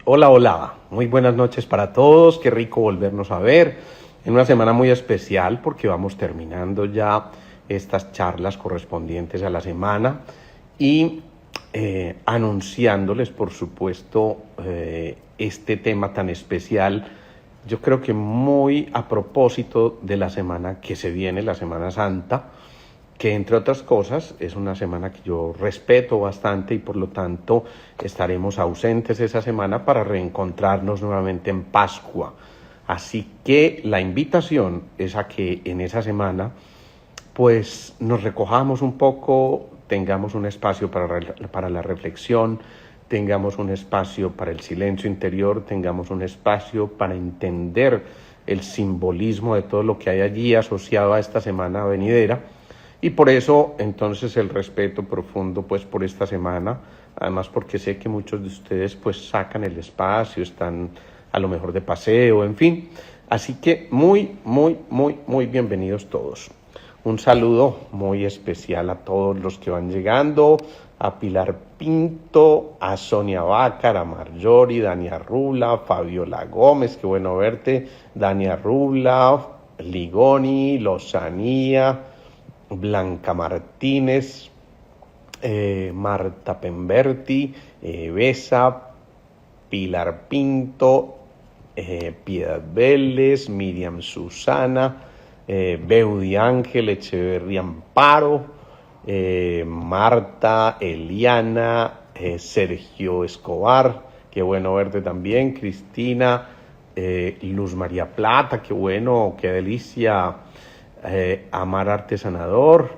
Hola, hola, muy buenas noches para todos, qué rico volvernos a ver en una semana muy especial porque vamos terminando ya estas charlas correspondientes a la semana y anunciándoles, por supuesto, este tema tan especial, yo creo que muy a propósito de la semana que se viene, la Semana Santa, que entre otras cosas es una semana que yo respeto bastante y por lo tanto estaremos ausentes esa semana para reencontrarnos nuevamente en Pascua. Así que la invitación es a que en esa semana pues nos recojamos un poco, tengamos un espacio para la reflexión, tengamos un espacio para el silencio interior, tengamos un espacio para entender el simbolismo de todo lo que hay allí asociado a esta semana venidera. Y por eso, entonces, el respeto profundo, pues, por esta semana, además porque sé que muchos de ustedes, pues, sacan el espacio, están a lo mejor de paseo, en fin. Así que muy bienvenidos todos. Un saludo muy especial a todos los que van llegando, a Pilar Pinto, a Sonia Bácar, a Marjorie, Dania Rula, Fabiola Gómez, qué bueno verte, Dania Rula, Ligoni, Lozanía, Blanca Martínez, Marta Pemberti, Besa, Pilar Pinto, Piedad Vélez, Miriam Susana, Beudi Ángel, Echeverría Amparo, Marta, Eliana, Sergio Escobar, qué bueno verte también, Cristina, Luz María Plata, qué bueno, qué delicia, Amar Artesanador,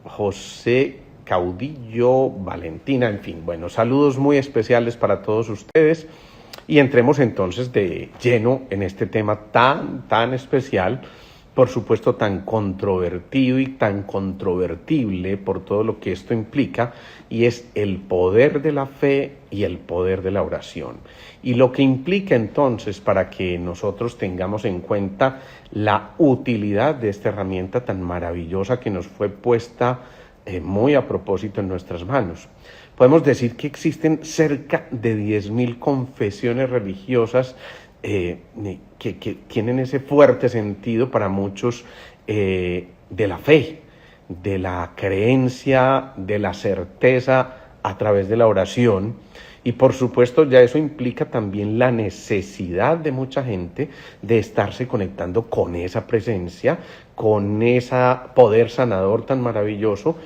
José Caudillo, Valentina, en fin, bueno, saludos muy especiales para todos ustedes y entremos entonces de lleno en este tema tan especial, por supuesto tan controvertido y tan controvertible por todo lo que esto implica, y es el poder de la fe y el poder de la oración. Y lo que implica entonces para que nosotros tengamos en cuenta la utilidad de esta herramienta tan maravillosa que nos fue puesta muy a propósito en nuestras manos. Podemos decir que existen cerca de 10.000 confesiones religiosas que tienen ese fuerte sentido para muchos de la fe, de la creencia, de la certeza a través de la oración. Y por supuesto ya eso implica también la necesidad de mucha gente de estarse conectando con esa presencia, con ese poder sanador tan maravilloso,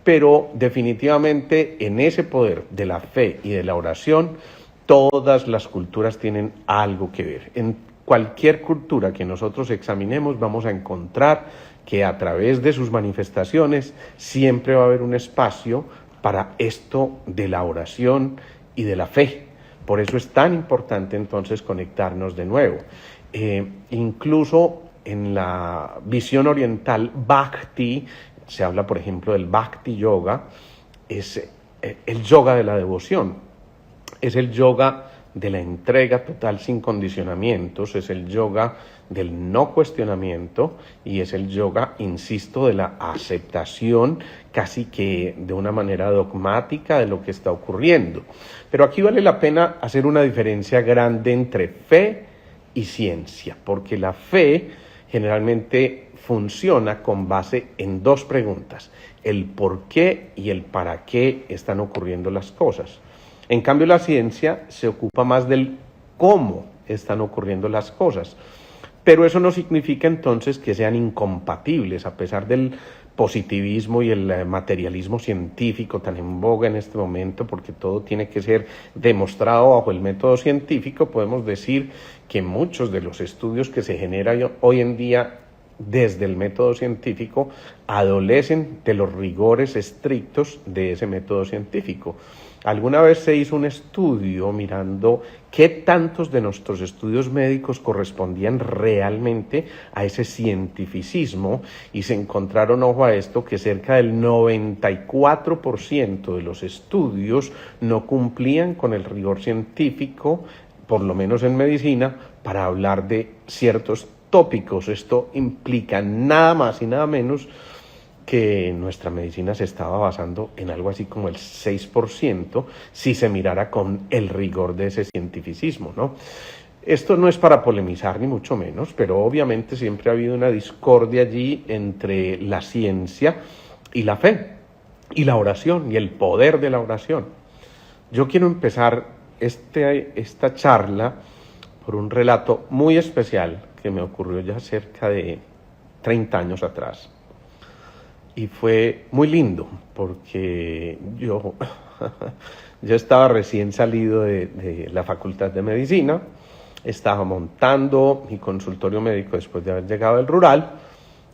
pero definitivamente en ese poder de la fe y de la oración, todas las culturas tienen algo que ver. En cualquier cultura que nosotros examinemos vamos a encontrar que a través de sus manifestaciones siempre va a haber un espacio para esto de la oración y de la fe. Por eso es tan importante entonces conectarnos de nuevo. Incluso en la visión oriental, Bhakti, se habla por ejemplo del Bhakti Yoga, es el yoga de la devoción, es el yoga de la entrega total sin condicionamientos, es el yoga del no cuestionamiento y es el yoga, insisto, de la aceptación casi que de una manera dogmática de lo que está ocurriendo. Pero aquí vale la pena hacer una diferencia grande entre fe y ciencia, porque la fe generalmente funciona con base en dos preguntas: el por qué y el para qué están ocurriendo las cosas. En cambio, la ciencia se ocupa más del cómo están ocurriendo las cosas. Pero eso no significa entonces que sean incompatibles, a pesar del positivismo y el materialismo científico tan en boga en este momento, porque todo tiene que ser demostrado bajo el método científico. Podemos decir que muchos de los estudios que se generan hoy en día desde el método científico adolecen de los rigores estrictos de ese método científico. Alguna vez se hizo un estudio mirando qué tantos de nuestros estudios médicos correspondían realmente a ese cientificismo y se encontraron, ojo a esto, que cerca del 94% de los estudios no cumplían con el rigor científico, por lo menos en medicina, para hablar de ciertos tópicos. Esto implica nada más y nada menos que nuestra medicina se estaba basando en algo así como el 6% si se mirara con el rigor de ese cientificismo, ¿no? Esto no es para polemizar ni mucho menos, pero obviamente siempre ha habido una discordia allí entre la ciencia y la fe, y la oración, y el poder de la oración. Yo quiero empezar esta charla por un relato muy especial que me ocurrió ya cerca de 30 años atrás. Y fue muy lindo porque yo estaba recién salido de la Facultad de Medicina, estaba montando mi consultorio médico después de haber llegado del rural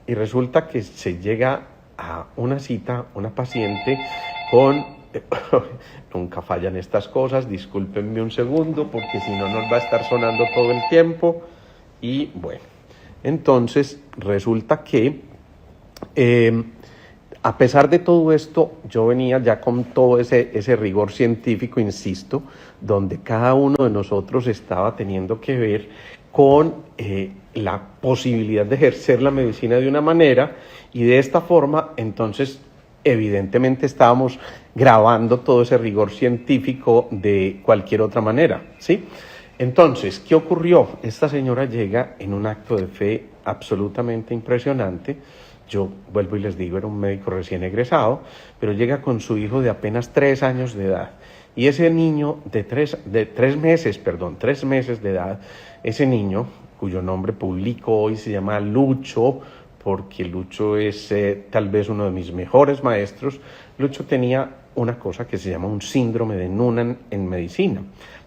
y resulta que se llega a una cita, una paciente con... Nunca fallan estas cosas, discúlpenme un segundo porque si no nos va a estar sonando todo el tiempo. Y bueno, entonces resulta que a pesar de todo esto, yo venía ya con todo ese rigor científico, insisto, donde cada uno de nosotros estaba teniendo que ver con la posibilidad de ejercer la medicina de una manera, y de esta forma, entonces, evidentemente estábamos grabando todo ese rigor científico de cualquier otra manera, ¿sí? Entonces, ¿qué ocurrió? Esta señora llega en un acto de fe absolutamente impresionante. Yo vuelvo y les digo, era un médico recién egresado, pero llega con su hijo de apenas 3 años de edad. Y ese niño de 3 meses de edad, ese niño, cuyo nombre publico hoy, se llama Lucho, porque Lucho es tal vez uno de mis mejores maestros. Lucho tenía una cosa que se llama un síndrome de Noonan en medicina.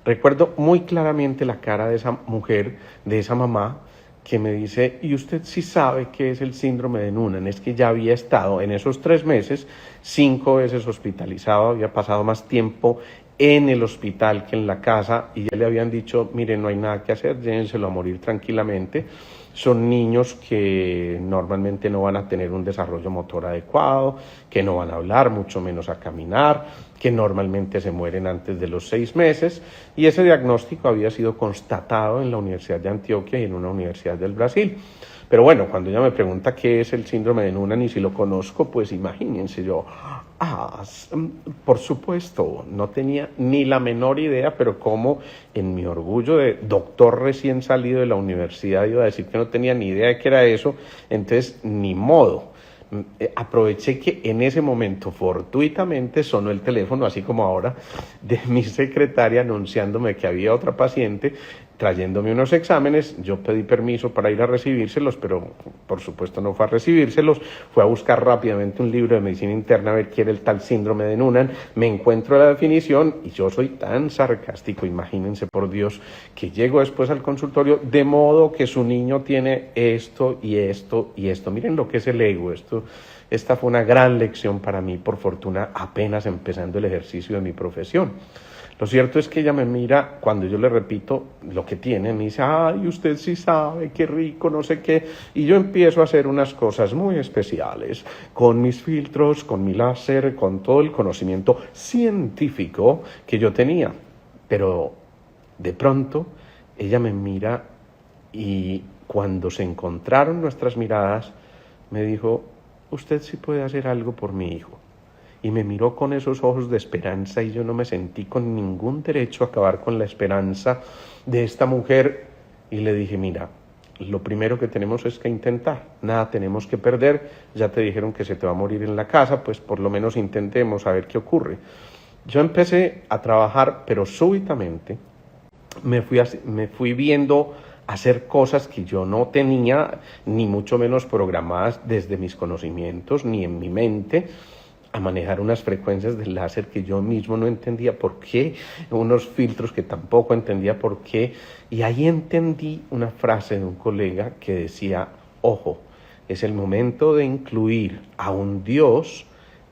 Recuerdo muy claramente la cara de esa mujer, de esa mamá, que me dice, ¿y usted sí sabe qué es el síndrome de Noonan? Es que ya había estado en esos 3 meses 5 veces hospitalizado, había pasado más tiempo en el hospital que en la casa, y ya le habían dicho, mire, no hay nada que hacer, llévenselo a morir tranquilamente. Son niños que normalmente no van a tener un desarrollo motor adecuado, que no van a hablar, mucho menos a caminar, que normalmente se mueren antes de los 6 meses, y ese diagnóstico había sido constatado en la Universidad de Antioquia y en una universidad del Brasil. Pero bueno, cuando ella me pregunta qué es el síndrome de Noonan y si lo conozco, pues imagínense yo, por supuesto, no tenía ni la menor idea, pero como en mi orgullo de doctor recién salido de la universidad iba a decir que no tenía ni idea de qué era eso, entonces ni modo. Aproveché que en ese momento fortuitamente sonó el teléfono, así como ahora, de mi secretaria anunciándome que había otra paciente trayéndome unos exámenes. Yo pedí permiso para ir a recibírselos, pero por supuesto no fue a recibírselos, fue a buscar rápidamente un libro de medicina interna a ver qué era el tal síndrome de Noonan. Me encuentro la definición y yo soy tan sarcástico, imagínense por Dios, que llego después al consultorio, de modo que su niño tiene esto y esto y esto. Miren lo que es el ego. Esta fue una gran lección para mí, por fortuna, apenas empezando el ejercicio de mi profesión. Lo cierto es que ella me mira, cuando yo le repito lo que tiene, me dice, ay, usted sí sabe, qué rico, no sé qué. Y yo empiezo a hacer unas cosas muy especiales, con mis filtros, con mi láser, con todo el conocimiento científico que yo tenía. Pero de pronto ella me mira y cuando se encontraron nuestras miradas, me dijo, usted sí puede hacer algo por mi hijo. Y me miró con esos ojos de esperanza y yo no me sentí con ningún derecho a acabar con la esperanza de esta mujer. Y le dije, mira, lo primero que tenemos es que intentar, nada tenemos que perder, ya te dijeron que se te va a morir en la casa, pues por lo menos intentemos a ver qué ocurre. Yo empecé a trabajar, pero súbitamente me fui viendo hacer cosas que yo no tenía, ni mucho menos programadas desde mis conocimientos, ni en mi mente, a manejar unas frecuencias del láser que yo mismo no entendía por qué, unos filtros que tampoco entendía por qué, y ahí entendí una frase de un colega que decía, ojo, es el momento de incluir a un Dios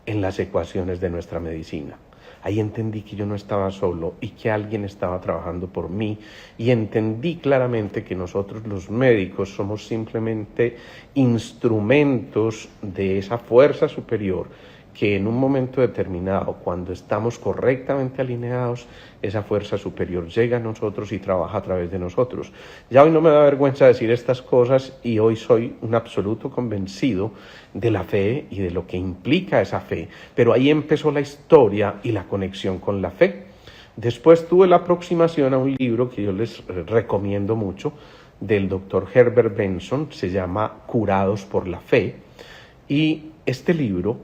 en las ecuaciones de nuestra medicina. Ahí entendí que yo no estaba solo y que alguien estaba trabajando por mí, y entendí claramente que nosotros los médicos somos simplemente instrumentos de esa fuerza superior que en un momento determinado, cuando estamos correctamente alineados, esa fuerza superior llega a nosotros y trabaja a través de nosotros. Ya hoy no me da vergüenza decir estas cosas y hoy soy un absoluto convencido de la fe y de lo que implica esa fe. Pero ahí empezó la historia y la conexión con la fe. Después tuve la aproximación a un libro que yo les recomiendo mucho, del doctor Herbert Benson, se llama Curados por la Fe, y este libro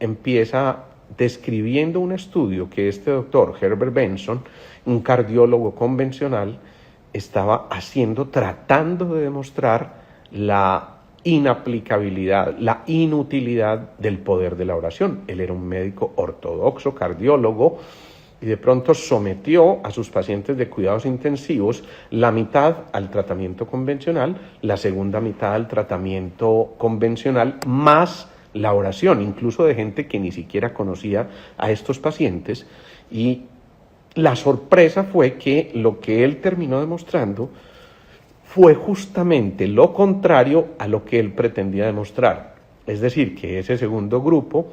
empieza describiendo un estudio que este doctor Herbert Benson, un cardiólogo convencional, estaba haciendo, tratando de demostrar la inaplicabilidad, la inutilidad del poder de la oración. Él era un médico ortodoxo, cardiólogo, y de pronto sometió a sus pacientes de cuidados intensivos la mitad al tratamiento convencional, la segunda mitad al tratamiento convencional, más la oración, incluso de gente que ni siquiera conocía a estos pacientes. Y la sorpresa fue que lo que él terminó demostrando fue justamente lo contrario a lo que él pretendía demostrar. Es decir, que ese segundo grupo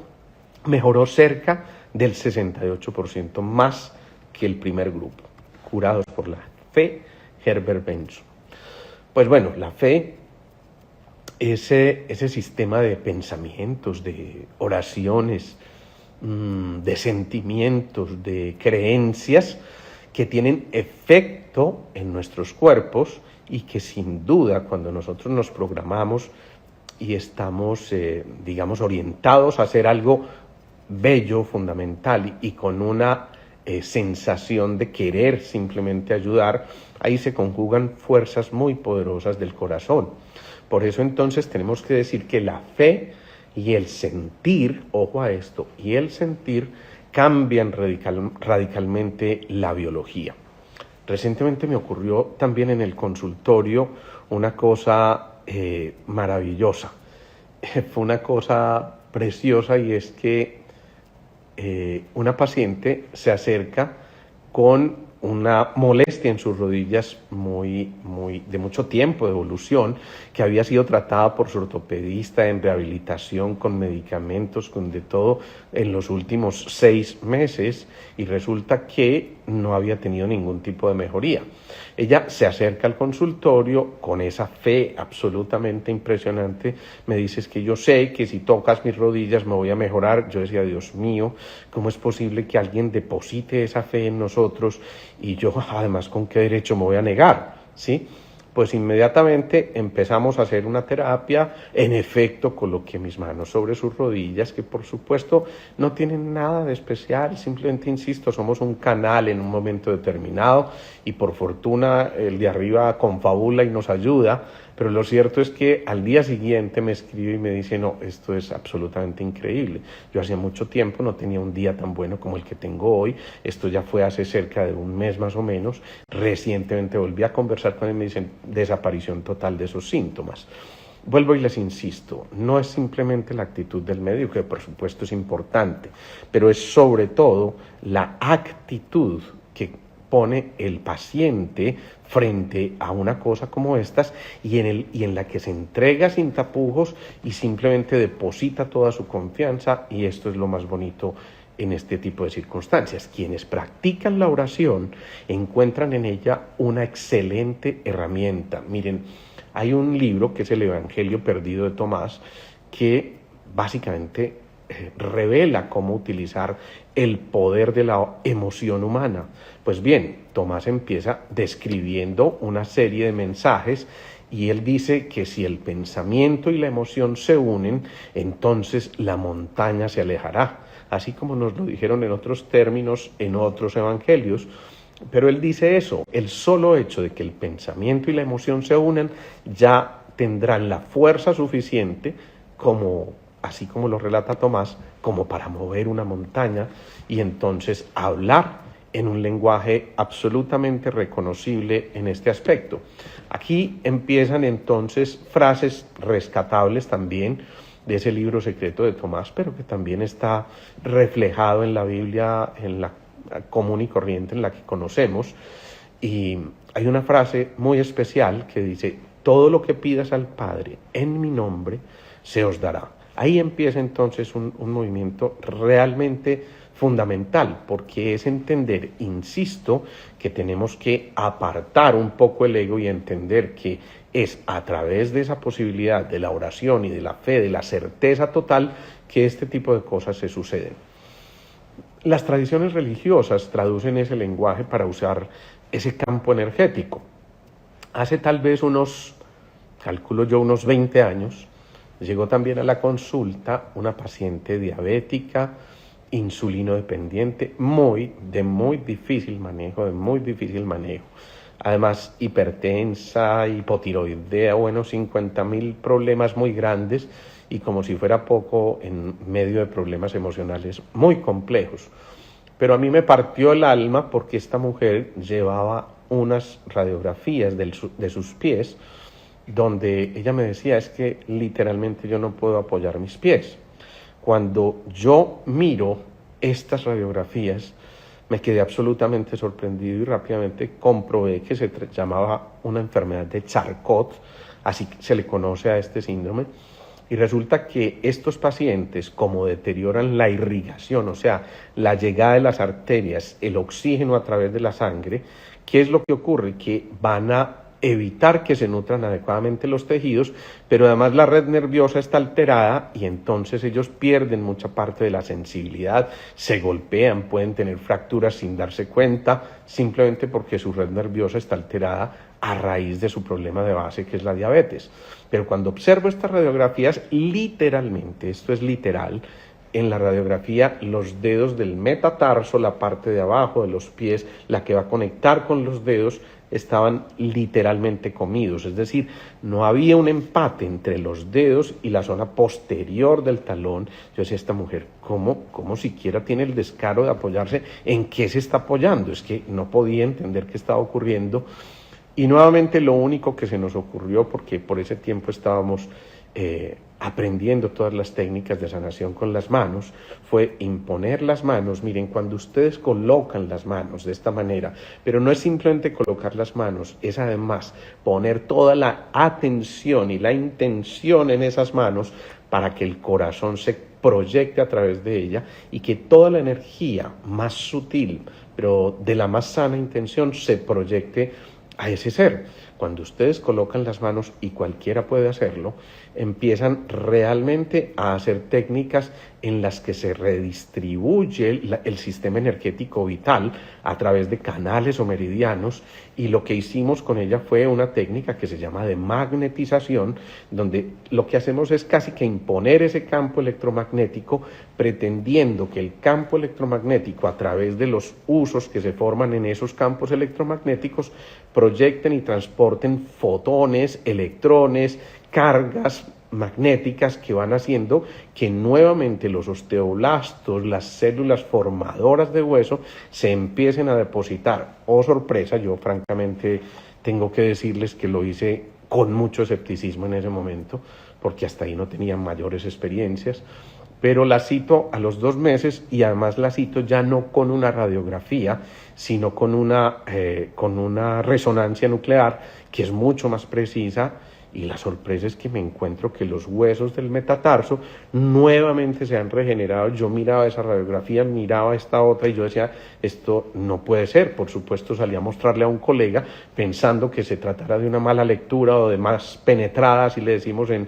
mejoró cerca del 68% más que el primer grupo. Curados por la Fe, Herbert Benson. Pues bueno, la fe, ese sistema de pensamientos, de oraciones, de sentimientos, de creencias que tienen efecto en nuestros cuerpos y que sin duda cuando nosotros nos programamos y estamos, orientados a hacer algo bello, fundamental y con una sensación de querer simplemente ayudar, ahí se conjugan fuerzas muy poderosas del corazón. Por eso entonces tenemos que decir que la fe y el sentir, ojo a esto, y el sentir cambian radicalmente la biología. Recientemente me ocurrió también en el consultorio una cosa maravillosa. Fue una cosa preciosa y es que una paciente se acerca con una molestia en sus rodillas de mucho tiempo, de evolución, que había sido tratada por su ortopedista en rehabilitación, con medicamentos, con de todo, en los últimos 6 meses, y resulta que no había tenido ningún tipo de mejoría. Ella se acerca al consultorio con esa fe absolutamente impresionante, me dice: es que yo sé que si tocas mis rodillas me voy a mejorar. Yo decía: Dios mío, ¿cómo es posible que alguien deposite esa fe en nosotros? Y yo, además, ¿con qué derecho me voy a negar? ¿Sí? Pues inmediatamente empezamos a hacer una terapia. En efecto, coloqué mis manos sobre sus rodillas, que por supuesto no tienen nada de especial, simplemente, insisto, somos un canal en un momento determinado y por fortuna el de arriba confabula y nos ayuda. Pero lo cierto es que al día siguiente me escribe y me dice: no, esto es absolutamente increíble. Yo hacía mucho tiempo no tenía un día tan bueno como el que tengo hoy. Esto ya fue hace cerca de un mes más o menos. Recientemente volví a conversar con él y me dicen: desaparición total de esos síntomas. Vuelvo y les insisto, no es simplemente la actitud del médico, que por supuesto es importante, pero es sobre todo la actitud que pone el paciente frente a una cosa como estas y en la que se entrega sin tapujos y simplemente deposita toda su confianza. Y esto es lo más bonito en este tipo de circunstancias. Quienes practican la oración encuentran en ella una excelente herramienta. Miren, hay un libro que es el Evangelio Perdido de Tomás, que básicamente revela cómo utilizar el poder de la emoción humana. Pues bien, Tomás empieza describiendo una serie de mensajes y él dice que si el pensamiento y la emoción se unen, entonces la montaña se alejará, así como nos lo dijeron en otros términos en otros evangelios. Pero él dice eso: el solo hecho de que el pensamiento y la emoción se unan ya tendrán la fuerza suficiente, así como lo relata Tomás, como para mover una montaña y entonces hablar en un lenguaje absolutamente reconocible en este aspecto. Aquí empiezan entonces frases rescatables también de ese libro secreto de Tomás, pero que también está reflejado en la Biblia, en la común y corriente en la que conocemos. Y hay una frase muy especial que dice: todo lo que pidas al Padre en mi nombre se os dará. Ahí empieza entonces un movimiento realmente fundamental, porque es entender, insisto, que tenemos que apartar un poco el ego y entender que es a través de esa posibilidad de la oración y de la fe, de la certeza total, que este tipo de cosas se suceden. Las tradiciones religiosas traducen ese lenguaje para usar ese campo energético. Hace tal vez calculo yo, unos 20 años, llegó también a la consulta una paciente diabética, insulino dependiente, de muy difícil manejo. Además, hipertensa, hipotiroidea, 50.000 problemas muy grandes y como si fuera poco, en medio de problemas emocionales muy complejos. Pero a mí me partió el alma porque esta mujer llevaba unas radiografías de sus pies donde ella me decía, es que literalmente yo no puedo apoyar mis pies. Cuando yo miro estas radiografías, me quedé absolutamente sorprendido y rápidamente comprobé que se llamaba una enfermedad de Charcot, así se le conoce a este síndrome, y resulta que estos pacientes, como deterioran la irrigación, o sea, la llegada de las arterias, el oxígeno a través de la sangre, ¿qué es lo que ocurre? Que van a evitar que se nutran adecuadamente los tejidos, pero además la red nerviosa está alterada y entonces ellos pierden mucha parte de la sensibilidad, se golpean, pueden tener fracturas sin darse cuenta, simplemente porque su red nerviosa está alterada a raíz de su problema de base, que es la diabetes. Pero cuando observo estas radiografías, literalmente, esto es literal, en la radiografía los dedos del metatarso, la parte de abajo de los pies, la que va a conectar con los dedos, estaban literalmente comidos, es decir, no había un empate entre los dedos y la zona posterior del talón. Yo decía, esta mujer, ¿cómo siquiera tiene el descaro de apoyarse? ¿En qué se está apoyando? Es que no podía entender qué estaba ocurriendo. Y nuevamente lo único que se nos ocurrió, porque por ese tiempo estábamos aprendiendo todas las técnicas de sanación con las manos, fue imponer las manos. Miren, cuando ustedes colocan las manos de esta manera, pero no es simplemente colocar las manos, es además poner toda la atención y la intención en esas manos para que el corazón se proyecte a través de ella y que toda la energía más sutil, pero de la más sana intención, se proyecte a ese ser. Cuando ustedes colocan las manos, y cualquiera puede hacerlo, empiezan realmente a hacer técnicas en las que se redistribuye el sistema energético vital a través de canales o meridianos, y lo que hicimos con ella fue una técnica que se llama de magnetización, donde lo que hacemos es casi que imponer ese campo electromagnético, pretendiendo que el campo electromagnético, a través de los usos que se forman en esos campos electromagnéticos, proyecten y transporten fotones, electrones, cargas magnéticas que van haciendo que nuevamente los osteoblastos, las células formadoras de hueso, se empiecen a depositar. Oh, sorpresa, yo francamente tengo que decirles que lo hice con mucho escepticismo en ese momento, porque hasta ahí no tenía mayores experiencias, pero la cito a los 2 meses y además la cito ya no con una radiografía, sino con una resonancia nuclear que es mucho más precisa. Y la sorpresa es que me encuentro que los huesos del metatarso nuevamente se han regenerado. Yo miraba esa radiografía, miraba esta otra y yo decía, esto no puede ser. Por supuesto salí a mostrarle a un colega pensando que se tratara de una mala lectura o de más penetrada, así le decimos en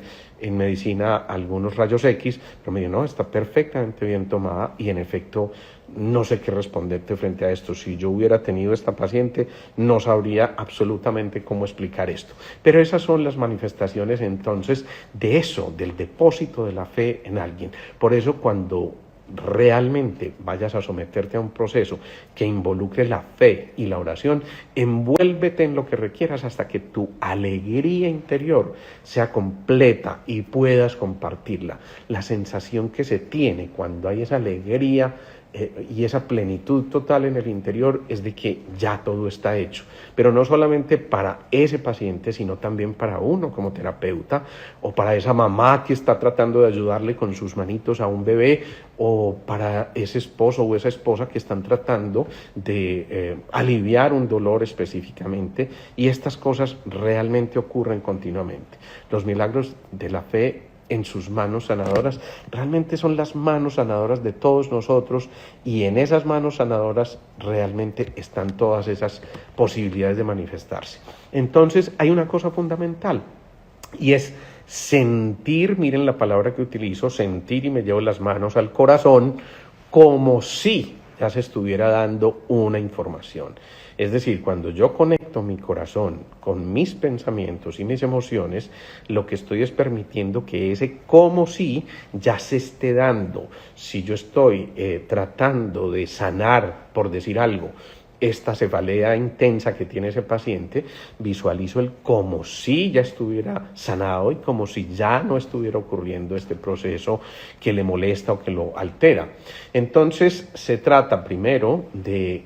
medicina, algunos rayos X, pero me dijo, no, está perfectamente bien tomada y en efecto no sé qué responderte frente a esto. Si yo hubiera tenido esta paciente, no sabría absolutamente cómo explicar esto. Pero esas son las manifestaciones entonces de eso, del depósito de la fe en alguien. Por eso cuando realmente vayas a someterte a un proceso que involucre la fe y la oración, envuélvete en lo que requieras hasta que tu alegría interior sea completa y puedas compartirla. La sensación que se tiene cuando hay esa alegría y esa plenitud total en el interior es de que ya todo está hecho, pero no solamente para ese paciente, sino también para uno como terapeuta, o para esa mamá que está tratando de ayudarle con sus manitos a un bebé, o para ese esposo o esa esposa que están tratando de aliviar un dolor específicamente, y estas cosas realmente ocurren continuamente. Los milagros de la fe en sus manos sanadoras. Realmente son las manos sanadoras de todos nosotros, y en esas manos sanadoras realmente están todas esas posibilidades de manifestarse. Entonces hay una cosa fundamental, y es sentir. Miren la palabra que utilizo, sentir, y me llevo las manos al corazón como si ya se estuviera dando una información. Es decir, cuando yo conecto mi corazón con mis pensamientos y mis emociones, lo que estoy es permitiendo que ese como si ya se esté dando. Si yo estoy tratando de sanar, por decir algo, esta cefalea intensa que tiene ese paciente, visualizo el como si ya estuviera sanado y como si ya no estuviera ocurriendo este proceso que le molesta o que lo altera. Entonces se trata primero de,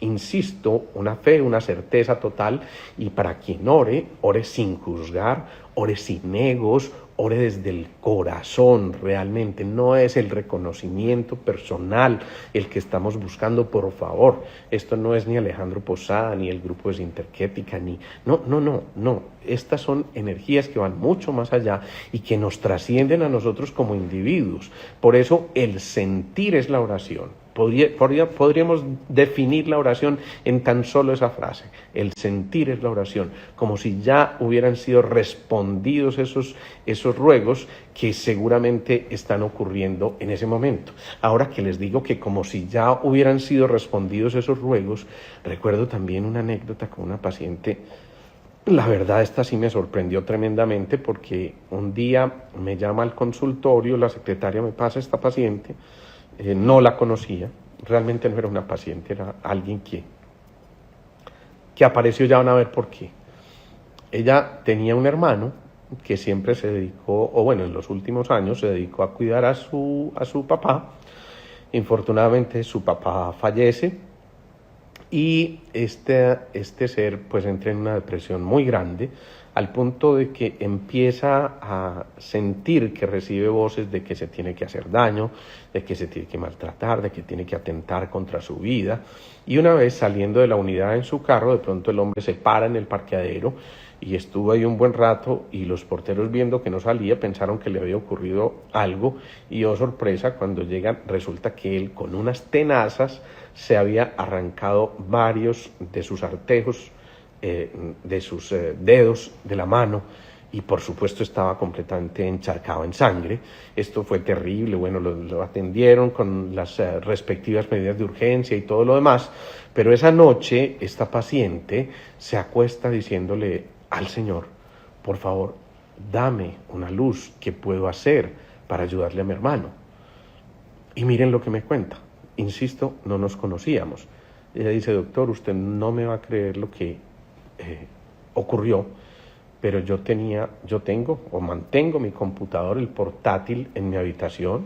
insisto, una fe, una certeza total, y para quien ore, ore sin juzgar, ore sin egos, ore desde el corazón. Realmente no es el reconocimiento personal el que estamos buscando, por favor. Esto no es ni Alejandro Posada, ni el grupo de Sinterquética, ni... No. Estas son energías que van mucho más allá y que nos trascienden a nosotros como individuos. Por eso el sentir es la oración. Podríamos definir la oración en tan solo esa frase. El sentir es la oración, como si ya hubieran sido respondidos esos ruegos que seguramente están ocurriendo en ese momento. Ahora que les digo que como si ya hubieran sido respondidos esos ruegos, recuerdo también una anécdota con una paciente. La verdad, esta sí me sorprendió tremendamente, porque un día me llama al consultorio, la secretaria me pasa esta paciente. No la conocía, realmente no era una paciente, era alguien que apareció. Ya van a ver por qué. Ella tenía un hermano que siempre se dedicó, o bueno, en los últimos años se dedicó a cuidar a su papá. Infortunadamente su papá fallece, y este ser pues entra en una depresión muy grande, al punto de que empieza a sentir que recibe voces de que se tiene que hacer daño, de que se tiene que maltratar, de que tiene que atentar contra su vida. Y una vez saliendo de la unidad en su carro, de pronto el hombre se para en el parqueadero, y estuvo ahí un buen rato, y los porteros, viendo que no salía, pensaron que le había ocurrido algo, y oh sorpresa, cuando llegan resulta que él, con unas tenazas, se había arrancado varios de sus artejos, de sus dedos de la mano, y por supuesto estaba completamente encharcado en sangre. Esto fue terrible. Bueno, lo atendieron con las respectivas medidas de urgencia y todo lo demás, pero esa noche esta paciente se acuesta diciéndole al Señor: por favor, dame una luz, ¿qué puedo hacer para ayudarle a mi hermano? Y miren lo que me cuenta. Insisto, no nos conocíamos. Ella dice: doctor, usted no me va a creer lo que ocurrió, pero yo tengo o mantengo mi computador, el portátil, en mi habitación,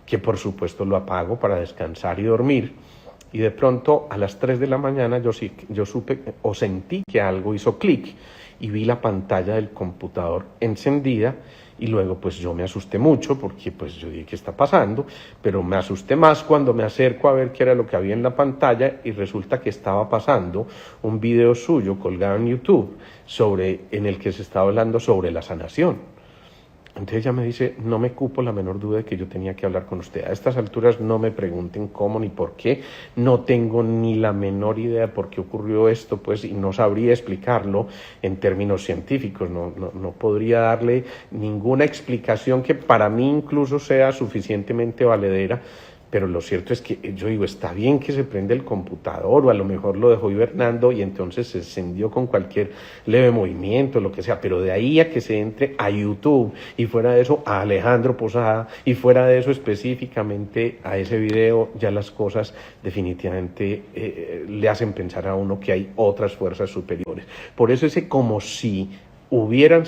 que por supuesto lo apago para descansar y dormir, y de pronto a las 3 de la mañana yo supe o sentí que algo hizo clic, y vi la pantalla del computador encendida, y luego pues yo me asusté mucho, porque pues yo dije: ¿qué está pasando? Pero me asusté más cuando me acerco a ver qué era lo que había en la pantalla, y resulta que estaba pasando un video suyo colgado en YouTube en el que se estaba hablando sobre la sanación. Entonces ella me dice: no me cupo la menor duda de que yo tenía que hablar con usted. A estas alturas no me pregunten cómo ni por qué. No tengo ni la menor idea de por qué ocurrió esto, pues, y no sabría explicarlo en términos científicos. No podría darle ninguna explicación que para mí incluso sea suficientemente valedera. Pero lo cierto es que yo digo: está bien que se prende el computador, o a lo mejor lo dejó hibernando y entonces se encendió con cualquier leve movimiento, lo que sea, pero de ahí a que se entre a YouTube, y fuera de eso a Alejandro Posada, y fuera de eso específicamente a ese video, ya las cosas definitivamente le hacen pensar a uno que hay otras fuerzas superiores. Por eso ese como si hubieran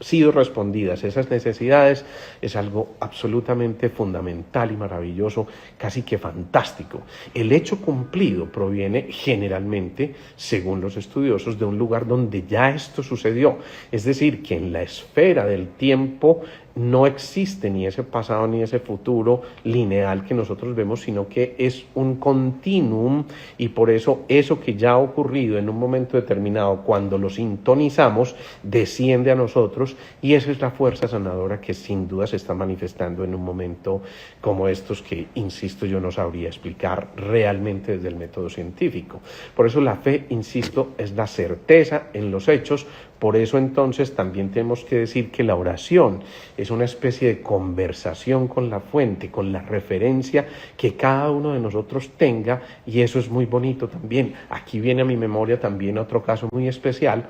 sido respondidas esas necesidades es algo absolutamente fundamental y maravilloso, casi que fantástico. El hecho cumplido proviene generalmente, según los estudiosos, de un lugar donde ya esto sucedió, es decir, que en la esfera del tiempo no existe ni ese pasado ni ese futuro lineal que nosotros vemos, sino que es un continuum, y por eso que ya ha ocurrido en un momento determinado, cuando lo sintonizamos, desciende a nosotros, y esa es la fuerza sanadora que sin duda se está manifestando en un momento como estos, que, insisto, yo no sabría explicar realmente desde el método científico. Por eso la fe, insisto, es la certeza en los hechos. Por eso entonces también tenemos que decir que la oración es una especie de conversación con la fuente, con la referencia que cada uno de nosotros tenga, y eso es muy bonito también. Aquí viene a mi memoria también otro caso muy especial.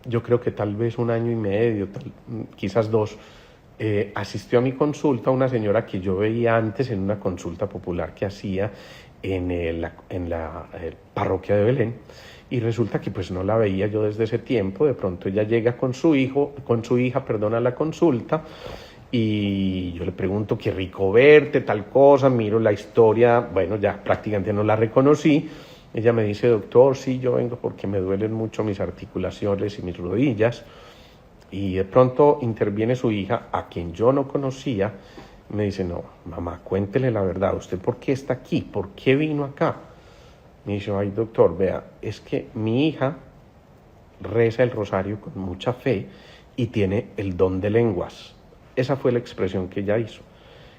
Yo creo que tal vez 1 año y medio, quizás 2, asistió a mi consulta una señora que yo veía antes en una consulta popular que hacía en la parroquia de Belén. Y resulta que pues no la veía yo desde ese tiempo. De pronto ella llega con su hija, a la consulta, y yo le pregunto: qué rico verte, tal cosa, miro la historia, bueno, ya prácticamente no la reconocí. Ella me dice: doctor, sí, yo vengo porque me duelen mucho mis articulaciones y mis rodillas. Y de pronto interviene su hija, a quien yo no conocía. Me dice: no, mamá, cuéntele la verdad, ¿usted por qué está aquí? ¿Por qué vino acá? Me dice: ay, doctor, vea, es que mi hija reza el rosario con mucha fe y tiene el don de lenguas. Esa fue la expresión que ella hizo.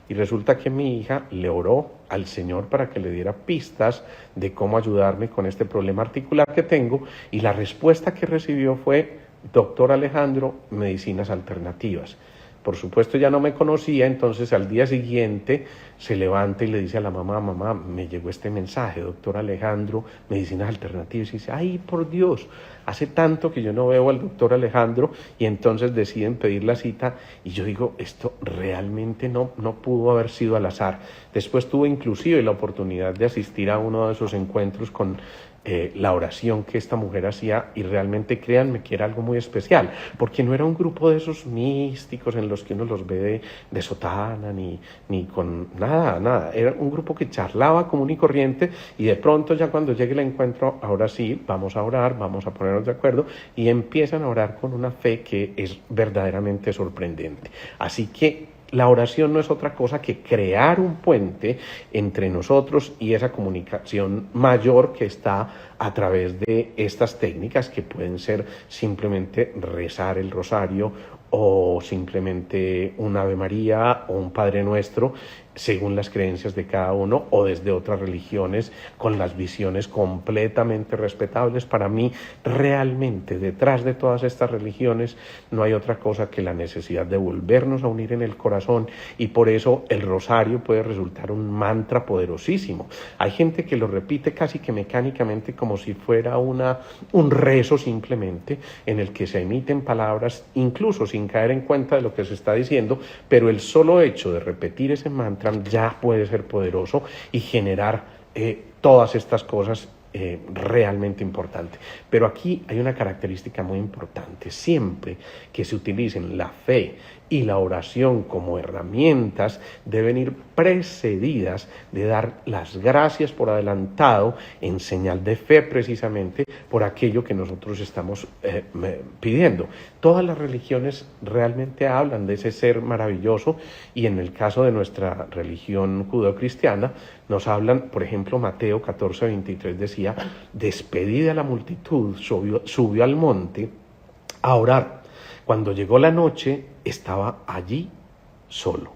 Y resulta que mi hija le oró al Señor para que le diera pistas de cómo ayudarme con este problema articular que tengo, y la respuesta que recibió fue: doctor Alejandro, medicinas alternativas. Por supuesto, ya no me conocía. Entonces al día siguiente se levanta y le dice a la mamá: mamá, me llegó este mensaje, doctor Alejandro, medicinas alternativas. Y dice: ay, por Dios, hace tanto que yo no veo al doctor Alejandro. Y entonces deciden pedir la cita, y yo digo: esto realmente no pudo haber sido al azar. Después tuve inclusive la oportunidad de asistir a uno de esos encuentros con la oración que esta mujer hacía, y realmente, créanme, que era algo muy especial, porque no era un grupo de esos místicos en los que uno los ve de sotana, ni con nada, era un grupo que charlaba común y corriente, y de pronto, ya cuando llegue el encuentro, ahora sí, vamos a orar, vamos a ponernos de acuerdo, y empiezan a orar con una fe que es verdaderamente sorprendente. Así que la oración no es otra cosa que crear un puente entre nosotros y esa comunicación mayor que está a través de estas técnicas, que pueden ser simplemente rezar el rosario, o simplemente un Ave María o un Padre Nuestro, según las creencias de cada uno, o desde otras religiones con las visiones completamente respetables. Para mí, realmente, detrás de todas estas religiones no hay otra cosa que la necesidad de volvernos a unir en el corazón, y por eso el rosario puede resultar un mantra poderosísimo. Hay gente que lo repite casi que mecánicamente, como si fuera un rezo simplemente, en el que se emiten palabras, incluso sin caer en cuenta de lo que se está diciendo, pero el solo hecho de repetir ese mantra ya puede ser poderoso y generar todas estas cosas realmente importantes. Pero aquí hay una característica muy importante: siempre que se utilicen la fe y la oración como herramientas, deben ir precedidas de dar las gracias por adelantado, en señal de fe, precisamente por aquello que nosotros estamos pidiendo. Todas las religiones realmente hablan de ese ser maravilloso, y en el caso de nuestra religión judeocristiana nos hablan, por ejemplo, Mateo 14:23 decía: despedida la multitud, subió al monte a orar. Cuando llegó la noche, estaba allí solo.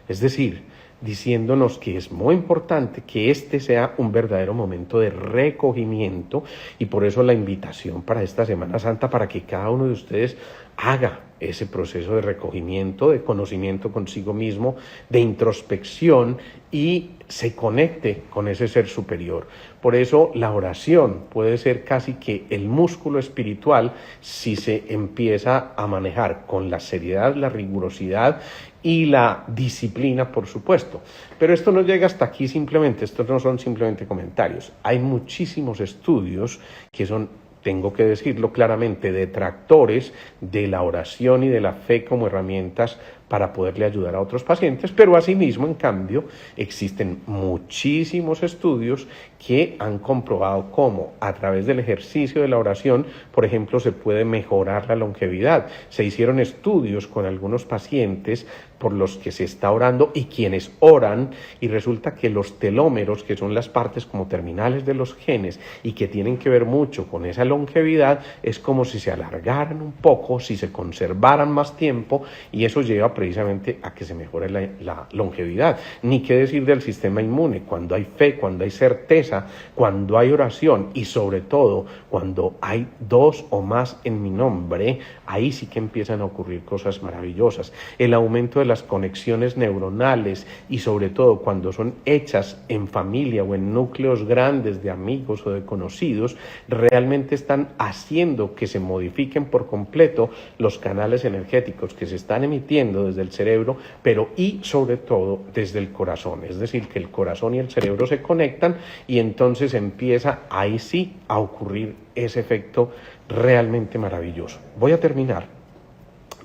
Es decir, diciéndonos que es muy importante que este sea un verdadero momento de recogimiento, y por eso la invitación para esta Semana Santa, para que cada uno de ustedes haga ese proceso de recogimiento, de conocimiento consigo mismo, de introspección, y se conecte con ese ser superior. Por eso la oración puede ser casi que el músculo espiritual, si se empieza a manejar con la seriedad, la rigurosidad y la disciplina, por supuesto. Pero esto no llega hasta aquí simplemente, estos no son simplemente comentarios. Hay muchísimos estudios que son, tengo que decirlo claramente, detractores de la oración y de la fe como herramientas para poderle ayudar a otros pacientes, pero asimismo, en cambio, existen muchísimos estudios que han comprobado cómo a través del ejercicio de la oración, por ejemplo, se puede mejorar la longevidad. Se hicieron estudios con algunos pacientes por los que se está orando y quienes oran, y resulta que los telómeros, que son las partes como terminales de los genes y que tienen que ver mucho con esa longevidad, es como si se alargaran un poco, si se conservaran más tiempo, y eso lleva precisamente a que se mejore la longevidad. Ni qué decir del sistema inmune. Cuando hay fe, cuando hay certeza, cuando hay oración y sobre todo cuando hay dos o más en mi nombre, ahí sí que empiezan a ocurrir cosas maravillosas. El aumento de las conexiones neuronales y sobre todo cuando son hechas en familia o en núcleos grandes de amigos o de conocidos, realmente están haciendo que se modifiquen por completo los canales energéticos que se están emitiendo desde el cerebro, pero y sobre todo desde el corazón. Es decir, que el corazón y el cerebro se conectan y entonces empieza ahí sí a ocurrir ese efecto realmente maravilloso. Voy a terminar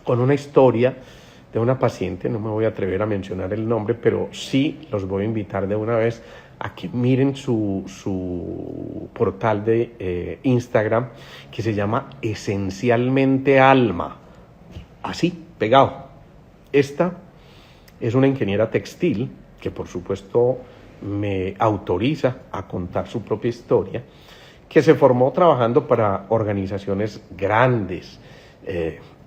con una historia de una paciente, no me voy a atrever a mencionar el nombre, pero sí los voy a invitar de una vez a que miren su portal de Instagram, que se llama Esencialmente Alma, así, pegado. Esta es una ingeniera textil que por supuesto me autoriza a contar su propia historia, que se formó trabajando para organizaciones grandes,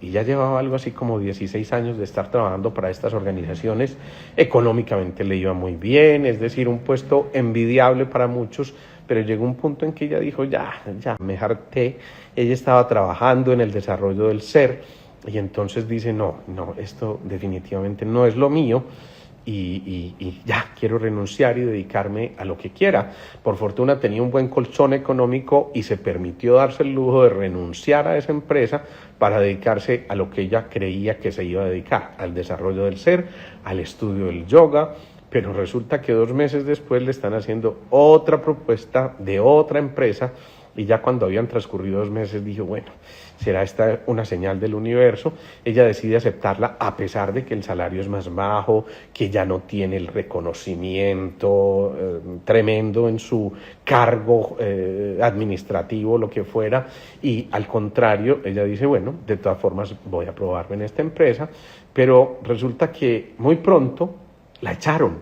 y ya llevaba algo así como 16 años de estar trabajando para estas organizaciones. Económicamente le iba muy bien, es decir, un puesto envidiable para muchos, pero llegó un punto en que ella dijo, ya, me harté. Ella estaba trabajando en el desarrollo del ser y entonces dice, no, esto definitivamente no es lo mío. Y ya quiero renunciar y dedicarme a lo que quiera. Por fortuna tenía un buen colchón económico y se permitió darse el lujo de renunciar a esa empresa para dedicarse a lo que ella creía que se iba a dedicar, al desarrollo del ser, al estudio del yoga. Pero resulta que 2 meses después le están haciendo otra propuesta de otra empresa, y ya cuando habían transcurrido 2 meses dijo, bueno, será esta una señal del universo. Ella decide aceptarla a pesar de que el salario es más bajo, que ya no tiene el reconocimiento tremendo en su cargo administrativo, lo que fuera, y al contrario, ella dice, bueno, de todas formas voy a probarme en esta empresa, pero resulta que muy pronto la echaron,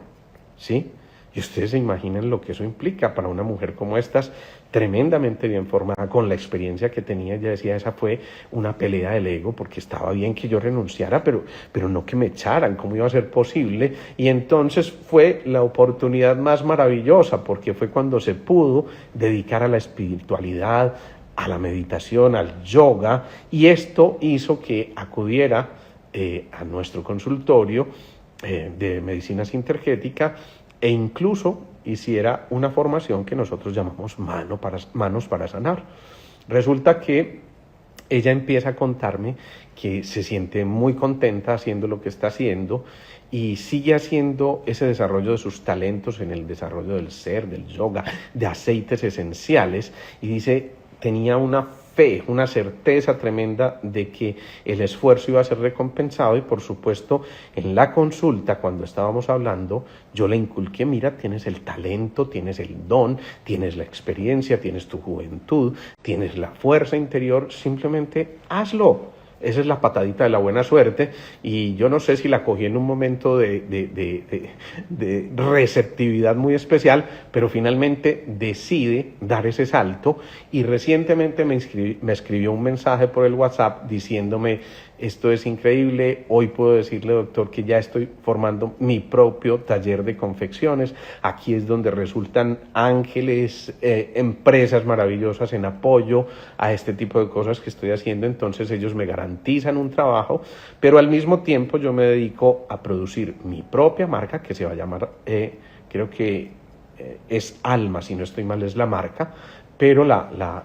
¿sí? Y ustedes se imaginan lo que eso implica para una mujer como estas, tremendamente bien formada, con la experiencia que tenía. Ella decía, esa fue una pelea del ego, porque estaba bien que yo renunciara, pero no que me echaran, ¿cómo iba a ser posible? Y entonces fue la oportunidad más maravillosa, porque fue cuando se pudo dedicar a la espiritualidad, a la meditación, al yoga, y esto hizo que acudiera a nuestro consultorio de medicina sintergética, e incluso hiciera una formación que nosotros llamamos manos para sanar. Resulta que ella empieza a contarme que se siente muy contenta haciendo lo que está haciendo y sigue haciendo ese desarrollo de sus talentos en el desarrollo del ser, del yoga, de aceites esenciales, y dice, tenía una fe, una certeza tremenda de que el esfuerzo iba a ser recompensado. Y por supuesto en la consulta, cuando estábamos hablando, yo le inculqué, mira, tienes el talento, tienes el don, tienes la experiencia, tienes tu juventud, tienes la fuerza interior, simplemente hazlo. Esa es la patadita de la buena suerte, y yo no sé si la cogí en un momento de receptividad muy especial, pero finalmente decide dar ese salto, y recientemente me escribió un mensaje por el WhatsApp diciéndome, esto es increíble, hoy puedo decirle, doctor, que ya estoy formando mi propio taller de confecciones, aquí es donde resultan ángeles, empresas maravillosas en apoyo a este tipo de cosas que estoy haciendo. Entonces ellos me garantizan un trabajo, pero al mismo tiempo yo me dedico a producir mi propia marca, que se va a llamar, creo que es Alma, si no estoy mal es la marca, pero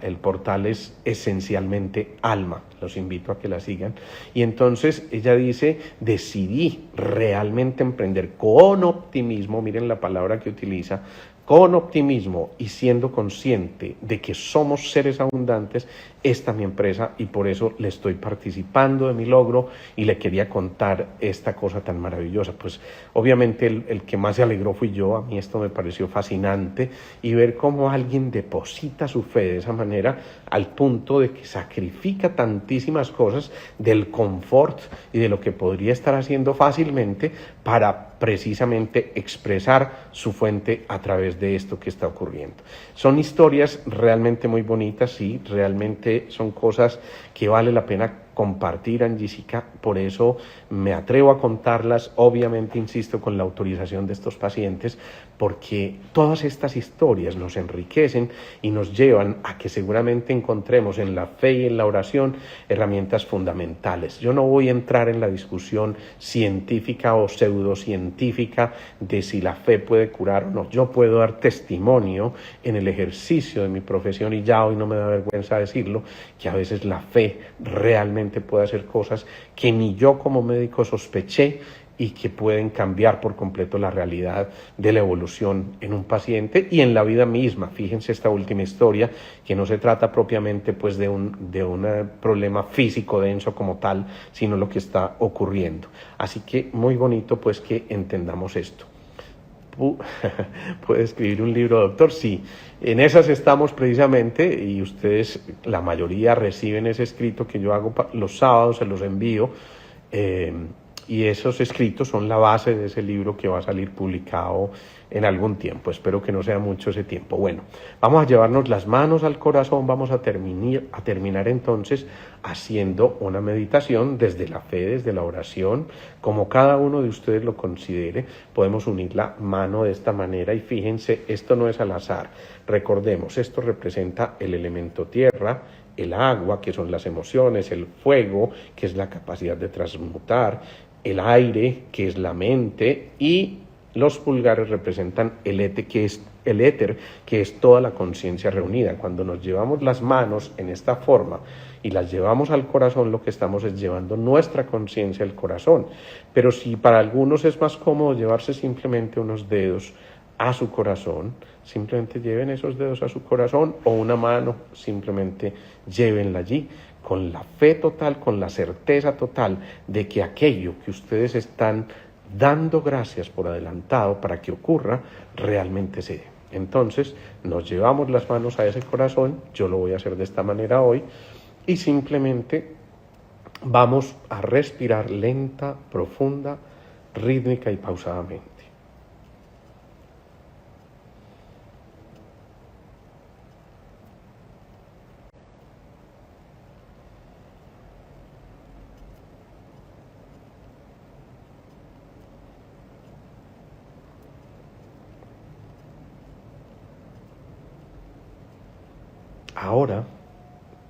el portal es Esencialmente Alma. Los invito a que la sigan. Y entonces ella dice, decidí realmente emprender con optimismo, miren la palabra que utiliza, con optimismo y siendo consciente de que somos seres abundantes, esta es mi empresa y por eso le estoy participando de mi logro y le quería contar esta cosa tan maravillosa. Pues obviamente el que más se alegró fui yo, a mí esto me pareció fascinante y ver cómo alguien deposita su fe de esa manera al punto de que sacrifica tantísimas cosas del confort y de lo que podría estar haciendo fácilmente para precisamente expresar su fuente a través de esto que está ocurriendo. Son historias realmente muy bonitas, sí, realmente son cosas que vale la pena compartir, Angélica, por eso me atrevo a contarlas, obviamente insisto con la autorización de estos pacientes, porque todas estas historias nos enriquecen y nos llevan a que seguramente encontremos en la fe y en la oración herramientas fundamentales. Yo no voy a entrar en la discusión científica o pseudocientífica de si la fe puede curar o no. Yo puedo dar testimonio en el ejercicio de mi profesión y ya hoy no me da vergüenza decirlo, que a veces la fe realmente puede hacer cosas que ni yo como médico sospeché y que pueden cambiar por completo la realidad de la evolución en un paciente y en la vida misma. Fíjense esta última historia, que no se trata propiamente pues de un problema físico denso como tal, sino lo que está ocurriendo. Así que muy bonito pues que entendamos esto. ¿Puede escribir un libro, doctor? Sí, en esas estamos precisamente y ustedes, la mayoría, reciben ese escrito que yo hago los sábados, se los envío y esos escritos son la base de ese libro que va a salir publicado en algún tiempo. Espero que no sea mucho ese tiempo. Bueno, vamos a llevarnos las manos al corazón, vamos a terminar entonces haciendo una meditación desde la fe, desde la oración, como cada uno de ustedes lo considere. Podemos unir la mano de esta manera y fíjense, esto no es al azar. Recordemos, esto representa el elemento tierra, el agua, que son las emociones, el fuego, que es la capacidad de transmutar, el aire, que es la mente, y los pulgares representan el éter, que es toda la conciencia reunida. Cuando nos llevamos las manos en esta forma y las llevamos al corazón, lo que estamos es llevando nuestra conciencia al corazón. Pero si para algunos es más cómodo llevarse simplemente unos dedos a su corazón, simplemente lleven esos dedos a su corazón, o una mano, simplemente llévenla allí, con la fe total, con la certeza total de que aquello que ustedes están dando gracias por adelantado para que ocurra, realmente se dé. Entonces, nos llevamos las manos a ese corazón, yo lo voy a hacer de esta manera hoy, y simplemente vamos a respirar lenta, profunda, rítmica y pausadamente. Ahora,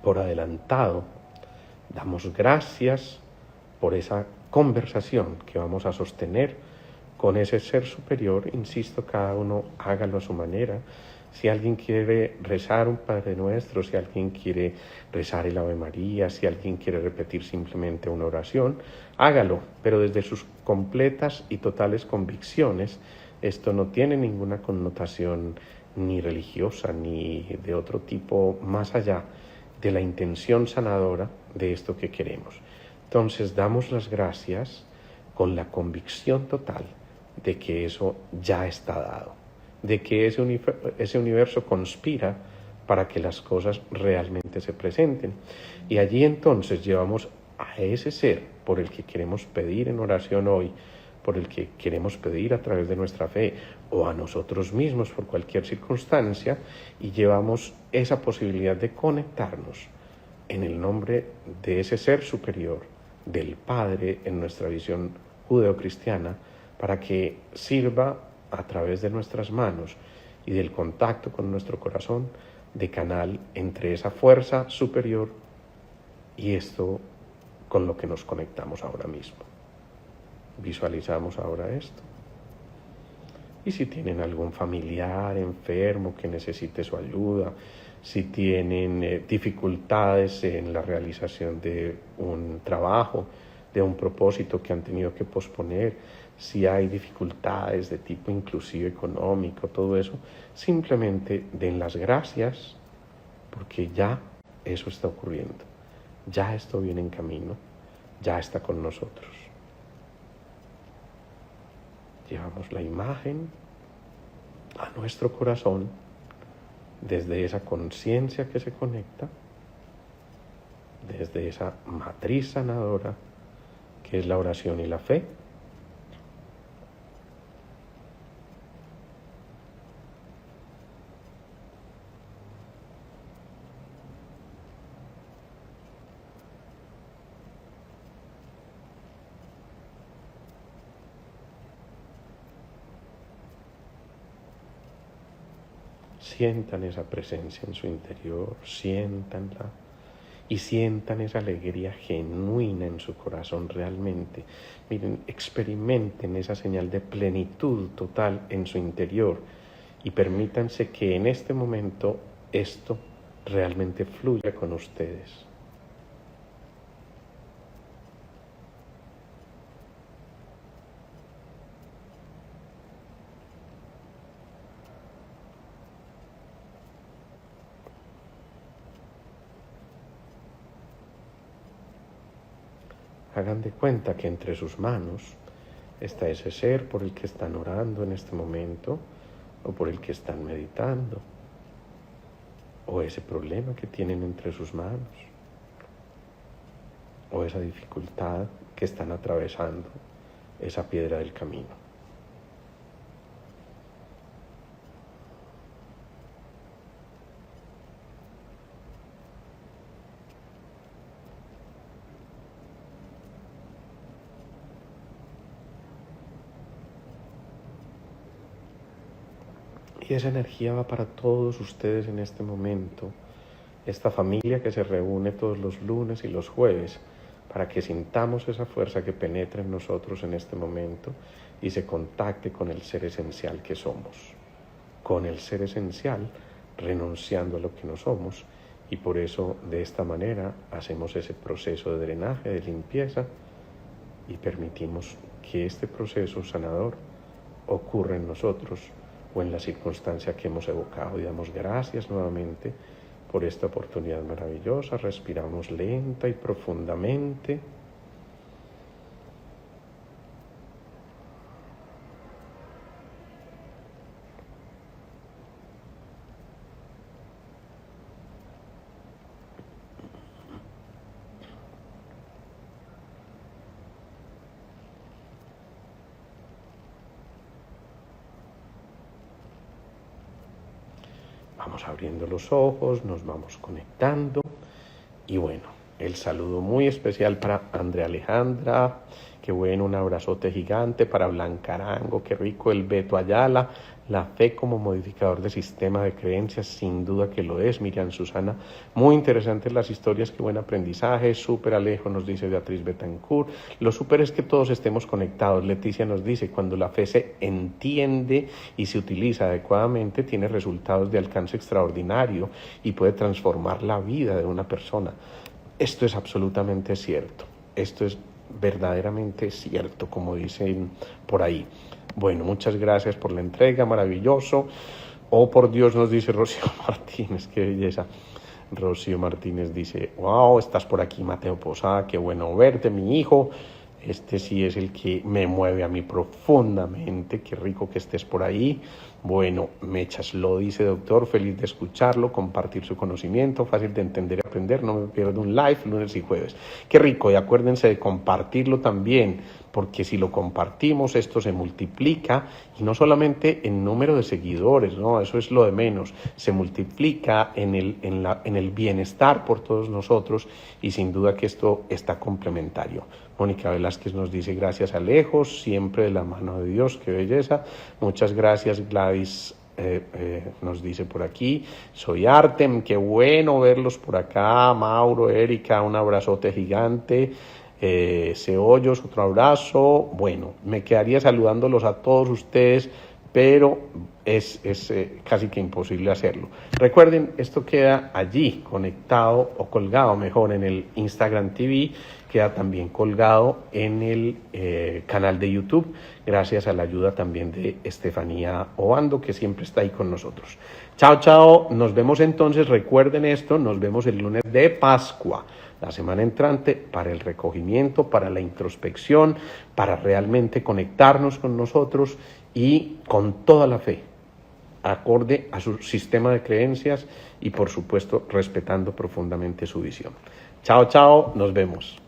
por adelantado, damos gracias por esa conversación que vamos a sostener con ese ser superior. Insisto, cada uno hágalo a su manera. Si alguien quiere rezar un Padre Nuestro, si alguien quiere rezar el Ave María, si alguien quiere repetir simplemente una oración, hágalo, pero desde sus completas y totales convicciones. Esto no tiene ninguna connotación ni religiosa ni de otro tipo, más allá de la intención sanadora de esto que queremos. Entonces damos las gracias con la convicción total de que eso ya está dado, de que ese universo conspira para que las cosas realmente se presenten. Y allí entonces llevamos a ese ser por el que queremos pedir en oración hoy, por el que queremos pedir a través de nuestra fe, o a nosotros mismos por cualquier circunstancia, y llevamos esa posibilidad de conectarnos en el nombre de ese ser superior, del Padre, en nuestra visión judeocristiana, para que sirva a través de nuestras manos y del contacto con nuestro corazón de canal entre esa fuerza superior y esto con lo que nos conectamos ahora mismo. Visualizamos ahora esto. Y si tienen algún familiar enfermo que necesite su ayuda, si tienen dificultades en la realización de un trabajo, de un propósito que han tenido que posponer, si hay dificultades de tipo inclusive económico, todo eso, simplemente den las gracias porque ya eso está ocurriendo, ya esto viene en camino, ya está con nosotros. Llevamos la imagen a nuestro corazón desde esa conciencia que se conecta, desde esa matriz sanadora que es la oración y la fe. Sientan esa presencia en su interior, siéntanla y sientan esa alegría genuina en su corazón realmente. Miren, experimenten esa señal de plenitud total en su interior y permítanse que en este momento esto realmente fluya con ustedes. Hagan de cuenta que entre sus manos está ese ser por el que están orando en este momento, o por el que están meditando, o ese problema que tienen entre sus manos, o esa dificultad que están atravesando, esa piedra del camino. Y esa energía va para todos ustedes en este momento, esta familia que se reúne todos los lunes y los jueves, para que sintamos esa fuerza que penetra en nosotros en este momento y se contacte con el ser esencial que somos, con el ser esencial renunciando a lo que no somos, y por eso de esta manera hacemos ese proceso de drenaje, de limpieza, y permitimos que este proceso sanador ocurra en nosotros o en la circunstancia que hemos evocado, y damos gracias nuevamente por esta oportunidad maravillosa. Respiramos lenta y profundamente. Vamos abriendo los ojos, nos vamos conectando y bueno, el saludo muy especial para Andrea Alejandra, qué bueno, un abrazote gigante para Blanca Arango, qué rico el Beto Ayala, la fe como modificador de sistema de creencias, sin duda que lo es. Miriam Susana, muy interesantes las historias, qué buen aprendizaje. Súper Alejo, nos dice Beatriz Betancourt. Lo súper es que todos estemos conectados. Leticia nos dice, cuando la fe se entiende y se utiliza adecuadamente, tiene resultados de alcance extraordinario y puede transformar la vida de una persona. Esto es absolutamente cierto. Esto es verdaderamente cierto, como dicen por ahí. Bueno, muchas gracias por la entrega, maravilloso. Oh, por Dios, nos dice Rocío Martínez, qué belleza. Rocío Martínez dice, wow, estás por aquí, Mateo Posada, qué bueno verte, mi hijo. Este sí es el que me mueve a mí profundamente, qué rico que estés por ahí. Bueno, Mechas lo dice, doctor, feliz de escucharlo, compartir su conocimiento, fácil de entender y aprender, no me pierdo un live lunes y jueves. Qué rico, y acuérdense de compartirlo también, porque si lo compartimos esto se multiplica, y no solamente en número de seguidores, no, eso es lo de menos, se multiplica en el bienestar por todos nosotros, y sin duda que esto está complementario. Mónica Velázquez nos dice, gracias Alejos, siempre de la mano de Dios, qué belleza. Muchas gracias Gladys, nos dice por aquí, soy Artem, qué bueno verlos por acá. Mauro, Erika, un abrazote gigante. Ceollos, otro abrazo. Bueno, me quedaría saludándolos a todos ustedes, pero casi que imposible hacerlo. Recuerden, esto queda allí conectado o colgado mejor en el Instagram TV, queda también colgado en el canal de YouTube, gracias a la ayuda también de Estefanía Obando, que siempre está ahí con nosotros. Chao, chao, nos vemos entonces, recuerden esto, nos vemos el lunes de Pascua, la semana entrante, para el recogimiento, para la introspección, para realmente conectarnos con nosotros y con toda la fe, acorde a su sistema de creencias y por supuesto respetando profundamente su visión. Chao, chao, nos vemos.